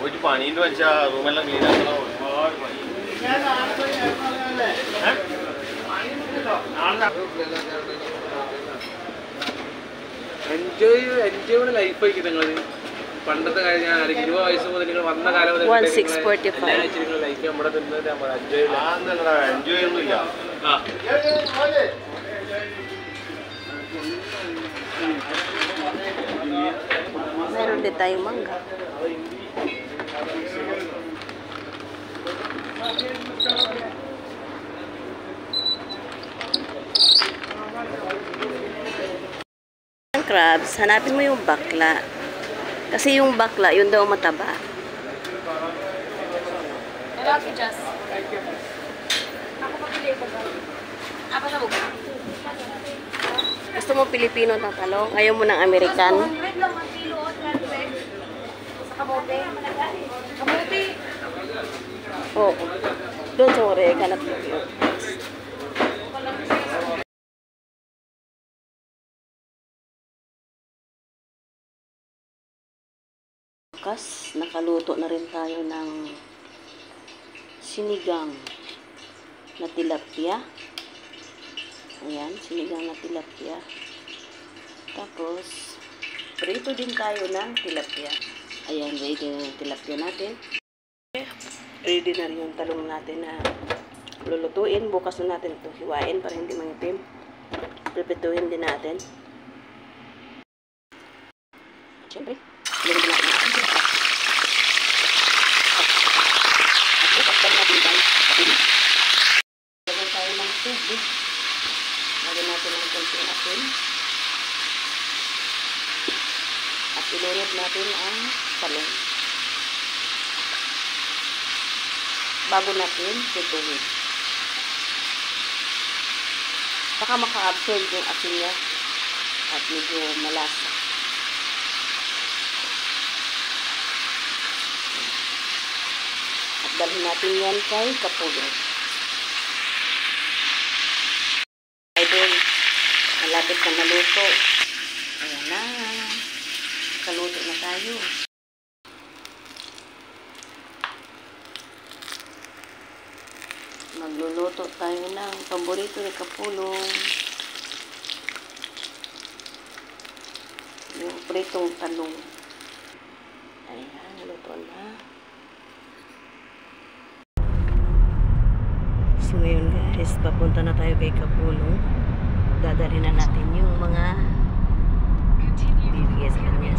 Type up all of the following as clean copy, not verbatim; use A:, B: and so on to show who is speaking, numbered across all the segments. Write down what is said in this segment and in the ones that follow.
A: ഒരു പണിന്ന് വെച്ചാൽ റൂമെല്ലാം ക്ലീൻ ആക്കണം. ഒരുപാട് പണി.
B: എൻജോയ് ലൈഫ് ആയിരിക്കും നിങ്ങൾ. പണ്ടത്തെ കാര്യം ഞാൻ 20 വയസ്സ് മുതൽ നിങ്ങൾ വന്ന കാലം മുതൽ ലൈഫ് നമ്മുടെ നിന്നത്
A: എൻജോയ് ഒന്നുമില്ല.
C: Meron din tayong mangga. Ang crabs, hanapin mo yung bakla. Kasi yung bakla, yun daw mataba.
D: Lalaki Jess. Ako papili ko ba? Apa na buka?
C: Gusto mo Pilipino na talong? Ayaw mo ng American?
D: 100 lang ang kilo. Sa kamote. Kamote.
C: Oo. Doon sa Oregon at Tokyo. Bukas, nakaluto na rin tayo ng sinigang na tilapia. Ayan, sinigang na tilapia. Tapos, prito din tayo ng tilapia. Ayan, ready na yung tilapia natin. Ready na rin yung talong natin na lulutuin. Bukas na natin ito hiwain para hindi mangitim. Prepituhin din natin. Siyempre, lagyan natin. Lagyan tayo ng tubig. Lagyan natin ng konting asin. At ilunod natin ang talong. Bago natin tutuhin. Baka maka-absorb yung asin niya at medyo malasa. At dalhin natin yan kay Kapulong. Idol, malapit na maluto. Ayan na. Kaluto na tayo. Magluluto tayo ng paborito ni Kapulong. Yung pritong talong. Ayan, luto na. So ngayon guys, papunta na tayo kay Kapulong. Dadalhin na natin yung mga bibigay sa kanya.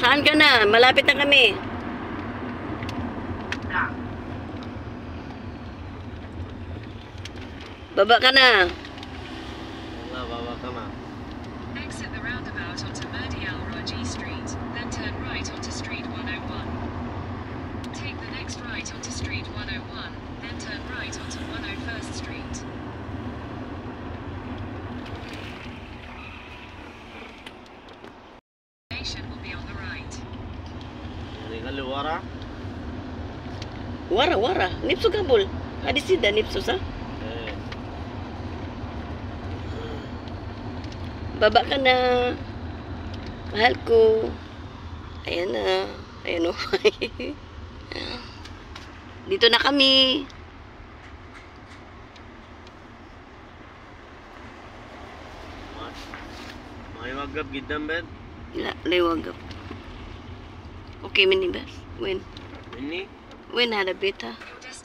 C: Saan ka na? Malapit na kami. Baba ka na.
A: Wala, baba ka na.
E: Exit the roundabout onto Murdi Al Raji Street, then turn right onto Street 101. Take the next right onto Street 101, then turn right onto 101st Street. Station will be on the right.
A: Hindi ka luwara?
C: Wara. Nipso kabul. Adi sida nipso sa.
A: Eh.
C: Baba ka na. Mahal ko. Ayan na. Ayan o. Dito na kami.
A: May wagap gidam bed.
C: Liwag. Okay, minibas. When
A: Ini?
C: ada beta.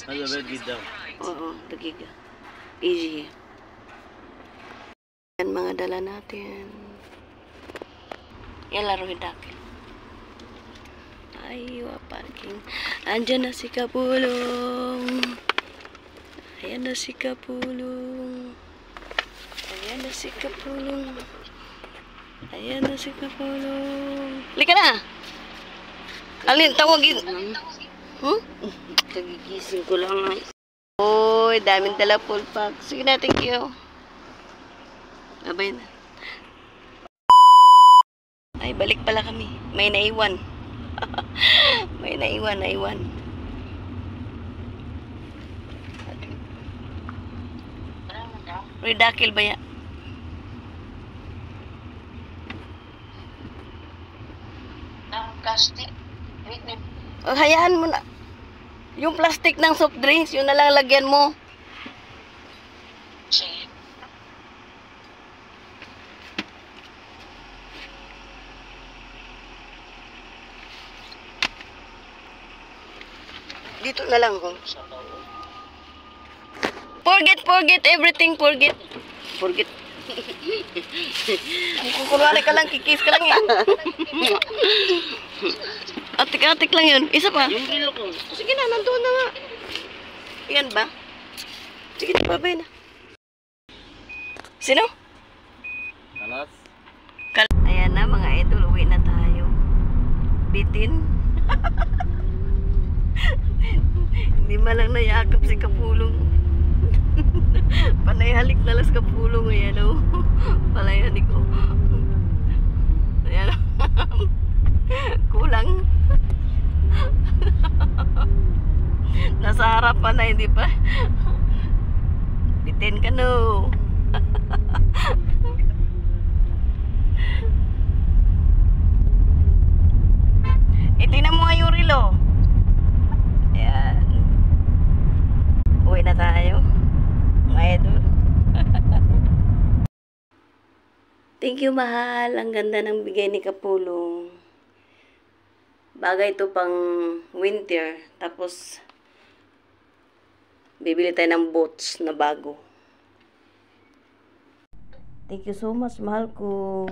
A: Ano bed gidam?
C: Oo, dagiga. Easy. Yan mga dala natin. Yan laro hidakil. Ay, parking. Andyan na si Kapulong. Ayan na si Kapulong. Ayan na si Kapulong. Ayan na si Kapulong. Lika na! Alin, tawagin. Kagigising ko lang. Oy, daming dala full pack. Sige na, thank you. Abay na. Ay, balik pala kami. May naiwan. May naiwan. Redakil ba yan?
F: Plastic.
C: Oh, hayaan mo na. Yung plastic ng soft drinks, yun na lang lagyan mo.
F: Sige.
C: Dito na lang. Oh. Forget everything, forget. Kunwari ka lang, kikis ka lang yan. Atik-atik lang yun. Isa pa.
A: Yung kilo ko.
C: Sige na, nandoon na nga. Yan ba? Sige na, babay na. Sino?
A: Alas?
C: Ayan na mga idol, uwi na tayo. Bitin. Hindi malang nayakap si Kapulong. Panay halik na las Kapulong. Ayan o. Palay halik o. Ayan o. Kulang. Nasa harapan na, hindi pa. Bitin ka no. Tingnan mo nga yung relo. Ayan. Uwi na tayo. Mga idol. Thank you, mahal. Ang ganda ng bigay ni Kapulong. Bagay ito pang winter. Tapos, bibili tayo ng boots na bago. Thank you so much, mahal ko.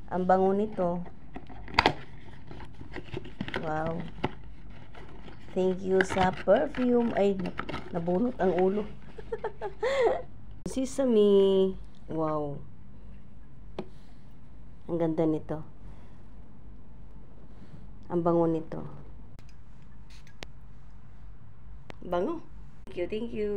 C: Ang bango nito. Wow. Thank you sa perfume. Ay, nabunot ang ulo. Sesame. Wow. Ang ganda nito. Ang bango nito. Bango. Thank you, thank you.